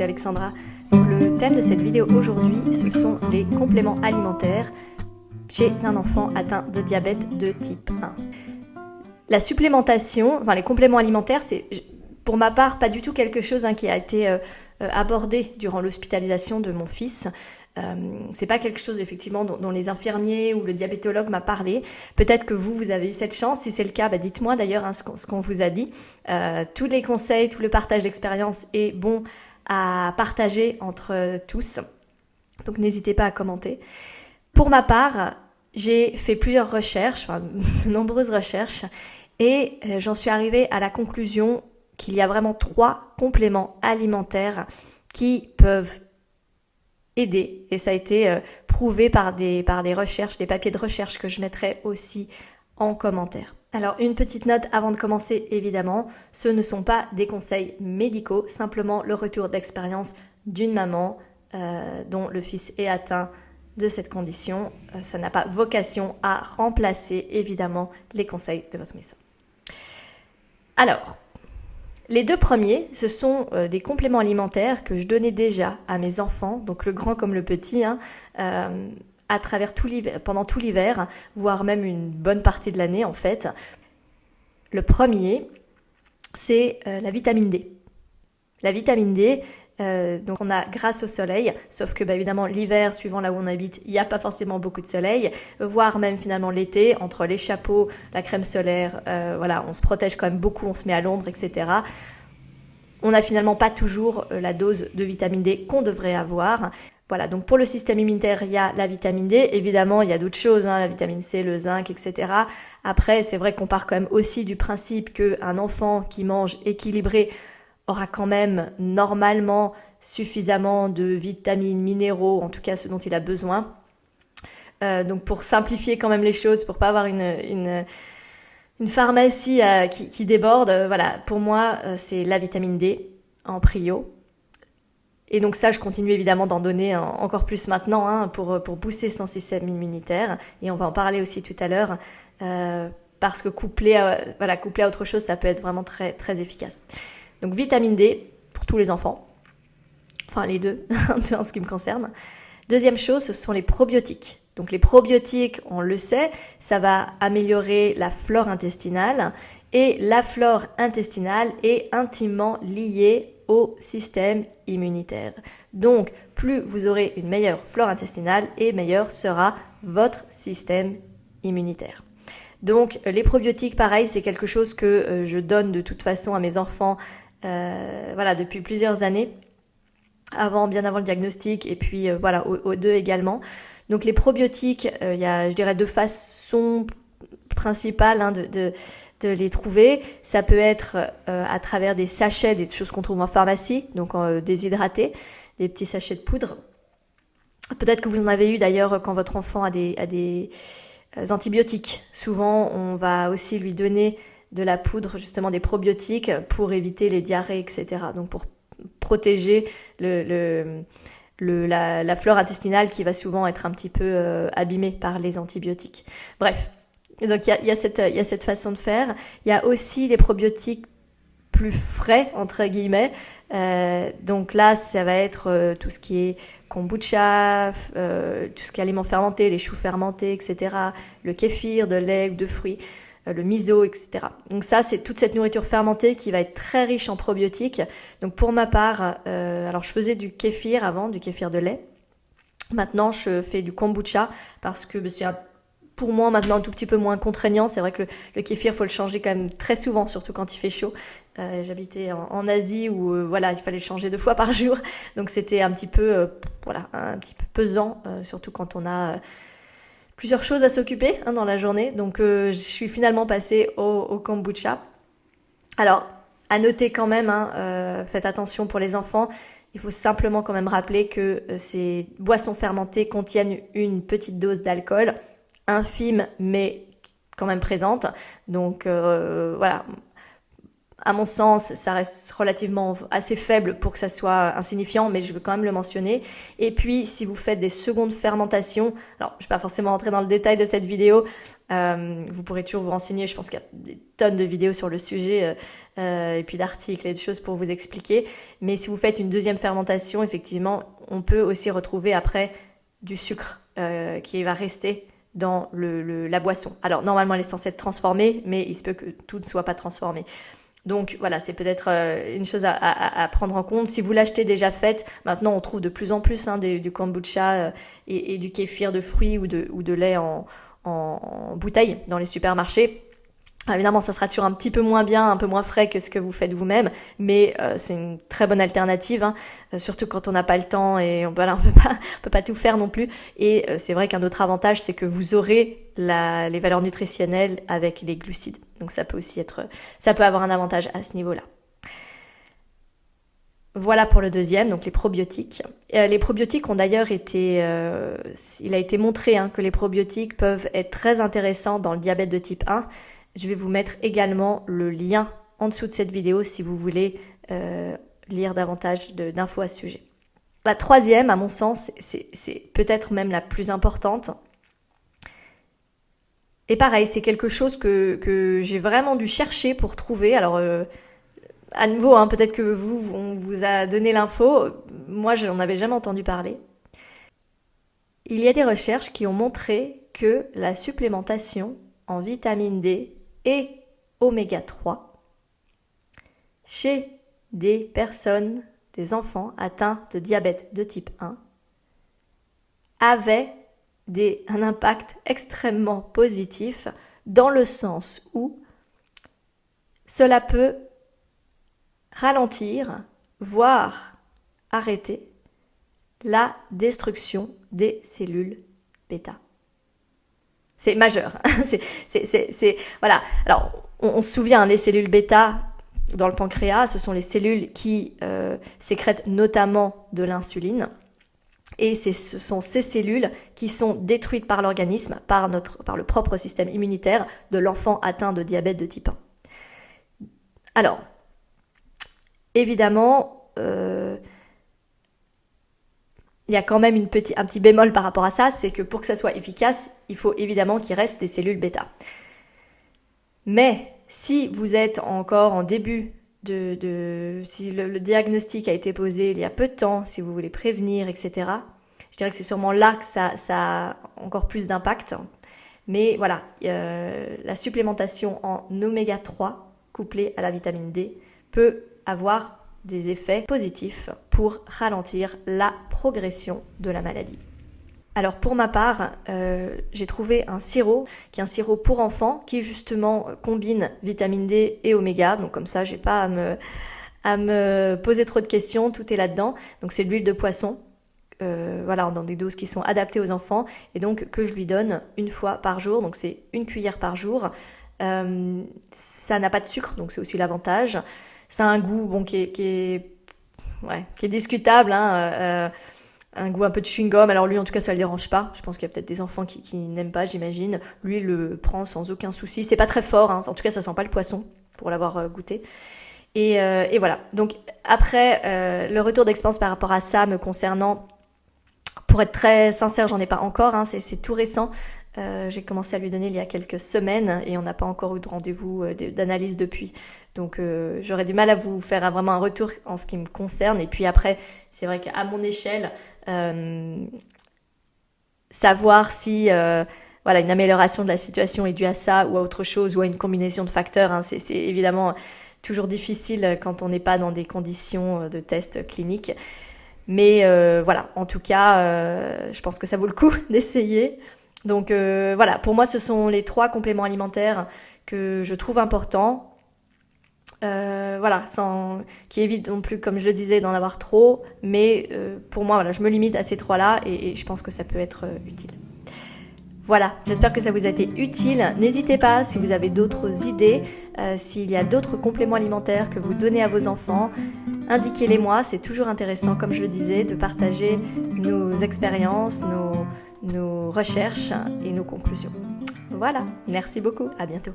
c'est Alexandra. Donc, le thème de cette vidéo aujourd'hui, ce sont les compléments alimentaires chez un enfant atteint de diabète de type 1. La supplémentation, enfin les compléments alimentaires, c'est pour ma part pas du tout quelque chose qui a été abordé durant l'hospitalisation de mon fils. C'est pas quelque chose effectivement dont les infirmiers ou le diabétologue m'a parlé. Peut-être que vous avez eu cette chance. Si c'est le cas, dites-moi d'ailleurs ce qu'on vous a dit. Tous les conseils, tout le partage d'expérience est bon à partager entre tous. Donc n'hésitez pas à commenter. Pour ma part, j'ai fait plusieurs recherches, de nombreuses recherches, et j'en suis arrivée à la conclusion qu'il y a vraiment 3 compléments alimentaires qui peuvent aider, et ça a été prouvé par des recherches, des papiers de recherche que je mettrai aussi en commentaire. Alors une petite note avant de commencer, évidemment, ce ne sont pas des conseils médicaux, simplement le retour d'expérience d'une maman dont le fils est atteint de cette condition. Ça n'a pas vocation à remplacer évidemment les conseils de votre médecin. Alors, les 2 premiers, ce sont des compléments alimentaires que je donnais déjà à mes enfants, donc le grand comme le petit, à travers pendant tout l'hiver, voire même une bonne partie de l'année en fait. Le premier, c'est la vitamine D. La vitamine D, donc on a grâce au soleil, sauf que évidemment l'hiver, suivant là où on habite, il n'y a pas forcément beaucoup de soleil, voire même finalement l'été, entre les chapeaux, la crème solaire, on se protège quand même beaucoup, on se met à l'ombre, etc. On n'a finalement pas toujours la dose de vitamine D qu'on devrait avoir. Voilà, donc pour le système immunitaire, il y a la vitamine D. Évidemment, il y a d'autres choses, la vitamine C, le zinc, etc. Après, c'est vrai qu'on part quand même aussi du principe qu'un enfant qui mange équilibré aura quand même normalement suffisamment de vitamines, minéraux, en tout cas ce dont il a besoin. Donc pour simplifier quand même les choses, pour pas avoir une pharmacie qui déborde, pour moi c'est la vitamine D en prio. Et donc ça, je continue évidemment d'en donner encore plus maintenant pour booster son système immunitaire. Et on va en parler aussi tout à l'heure, parce que couplé à autre chose, ça peut être vraiment très, très efficace. Donc vitamine D pour tous les enfants, enfin les 2 en ce qui me concerne. Deuxième chose, ce sont les probiotiques. Donc les probiotiques, on le sait, ça va améliorer la flore intestinale, et la flore intestinale est intimement liée au système immunitaire. Donc plus vous aurez une meilleure flore intestinale, et meilleur sera votre système immunitaire. Donc les probiotiques, pareil, c'est quelque chose que je donne de toute façon à mes enfants depuis plusieurs années, bien avant le diagnostic, et puis aux 2 également. Donc les probiotiques, il y a, je dirais, 2 façons principales de les trouver. Ça peut être à travers des sachets, des choses qu'on trouve en pharmacie, donc déshydratés, des petits sachets de poudre. Peut-être que vous en avez eu d'ailleurs quand votre enfant a des antibiotiques. Souvent, on va aussi lui donner de la poudre, justement des probiotiques, pour éviter les diarrhées, etc. Donc pour protéger la flore intestinale qui va souvent être un petit peu abîmée par les antibiotiques. Bref, donc il y a cette façon de faire. Il y a aussi des probiotiques plus frais, entre guillemets. Donc là, ça va être tout ce qui est kombucha, tout ce qui est aliments fermentés, les choux fermentés, etc. Le kéfir, de lait, de fruits, le miso, etc. Donc ça, c'est toute cette nourriture fermentée qui va être très riche en probiotiques. Donc pour ma part, alors je faisais du kéfir avant, du kéfir de lait. Maintenant, je fais du kombucha parce que c'est pour moi maintenant un tout petit peu moins contraignant. C'est vrai que le kéfir, faut le changer quand même très souvent, surtout quand il fait chaud. J'habitais en Asie où il fallait le changer 2 fois par jour. Donc c'était un petit peu pesant, surtout quand on a plusieurs choses à s'occuper dans la journée. Donc je suis finalement passée au kombucha. Alors, à noter quand même, faites attention pour les enfants. Il faut simplement quand même rappeler que ces boissons fermentées contiennent une petite dose d'alcool, infime mais quand même présente. Donc à mon sens, ça reste relativement assez faible pour que ça soit insignifiant, mais je veux quand même le mentionner. Et puis, si vous faites des secondes fermentations, alors je ne vais pas forcément rentrer dans le détail de cette vidéo, Vous pourrez toujours vous renseigner, je pense qu'il y a des tonnes de vidéos sur le sujet et puis d'articles et de choses pour vous expliquer. Mais si vous faites une deuxième fermentation, effectivement, on peut aussi retrouver après du sucre qui va rester dans la boisson. Alors normalement elle est censée être transformée, mais il se peut que tout ne soit pas transformé. Donc voilà, c'est peut-être une chose à prendre en compte. Si vous l'achetez déjà faite, maintenant on trouve de plus en plus du kombucha et du kéfir de fruits ou de lait en bouteille dans les supermarchés. Évidemment, ça sera toujours un petit peu moins bien, un peu moins frais que ce que vous faites vous-même, mais c'est une très bonne alternative, surtout quand on n'a pas le temps et on peut pas tout faire non plus. Et c'est vrai qu'un autre avantage, c'est que vous aurez les valeurs nutritionnelles avec les glucides. Donc ça peut avoir un avantage à ce niveau-là. Voilà pour le deuxième, donc les probiotiques. Les probiotiques ont d'ailleurs il a été montré que les probiotiques peuvent être très intéressants dans le diabète de type 1. Je vais vous mettre également le lien en dessous de cette vidéo si vous voulez lire davantage d'infos à ce sujet. La troisième, à mon sens, c'est peut-être même la plus importante. Et pareil, c'est quelque chose que j'ai vraiment dû chercher pour trouver. Alors, à nouveau, peut-être que on vous a donné l'info. Moi, je n'en avais jamais entendu parler. Il y a des recherches qui ont montré que la supplémentation en vitamine D et oméga 3 chez des enfants atteints de diabète de type 1 avait un impact extrêmement positif dans le sens où cela peut ralentir, voire arrêter la destruction des cellules bêta. C'est majeur. Voilà. Alors, on se souvient, les cellules bêta dans le pancréas, ce sont les cellules qui sécrètent notamment de l'insuline. Et ce sont ces cellules qui sont détruites par l'organisme, par le propre système immunitaire de l'enfant atteint de diabète de type 1. Alors, évidemment, il y a quand même un petit bémol par rapport à ça, c'est que pour que ça soit efficace, il faut évidemment qu'il reste des cellules bêta. Mais si vous êtes encore en début si le diagnostic a été posé il y a peu de temps, si vous voulez prévenir, etc., je dirais que c'est sûrement là que ça a encore plus d'impact. Mais voilà, la supplémentation en oméga 3 couplée à la vitamine D peut avoir des effets positifs pour ralentir la progression de la maladie. Alors pour ma part, j'ai trouvé un sirop qui est un sirop pour enfants qui justement combine vitamine D et oméga. Donc comme ça, j'ai pas à me poser trop de questions, tout est là-dedans. Donc c'est de l'huile de poisson, dans des doses qui sont adaptées aux enfants et donc que je lui donne une fois par jour. Donc c'est 1 cuillère par jour. Ça n'a pas de sucre, donc c'est aussi l'avantage. Ça a un goût qui est discutable, un goût un peu de chewing-gum. Alors lui, en tout cas, ça le dérange pas. Je pense qu'il y a peut-être des enfants qui n'aiment pas, j'imagine. Lui, il le prend sans aucun souci. C'est pas très fort, en tout cas, ça sent pas le poisson pour l'avoir goûté. Et voilà. Donc après, le retour d'expérience par rapport à ça me concernant, pour être très sincère, j'en ai pas encore. C'est tout récent. J'ai commencé à lui donner il y a quelques semaines et on n'a pas encore eu de rendez-vous d'analyse depuis. Donc j'aurais du mal à vous faire vraiment un retour en ce qui me concerne. Et puis après, c'est vrai qu'à mon échelle, savoir si une amélioration de la situation est due à ça ou à autre chose ou à une combinaison de facteurs, c'est évidemment toujours difficile quand on n'est pas dans des conditions de tests cliniques. Mais en tout cas, je pense que ça vaut le coup d'essayer. Donc pour moi, ce sont les 3 compléments alimentaires que je trouve importants. Sans qui évite non plus, comme je le disais, d'en avoir trop. Mais pour moi, je me limite à ces 3-là et je pense que ça peut être utile. Voilà, j'espère que ça vous a été utile. N'hésitez pas, si vous avez d'autres idées, s'il y a d'autres compléments alimentaires que vous donnez à vos enfants, indiquez-les-moi. C'est toujours intéressant, comme je le disais, de partager nos expériences, nos recherches et nos conclusions. Voilà, merci beaucoup, à bientôt.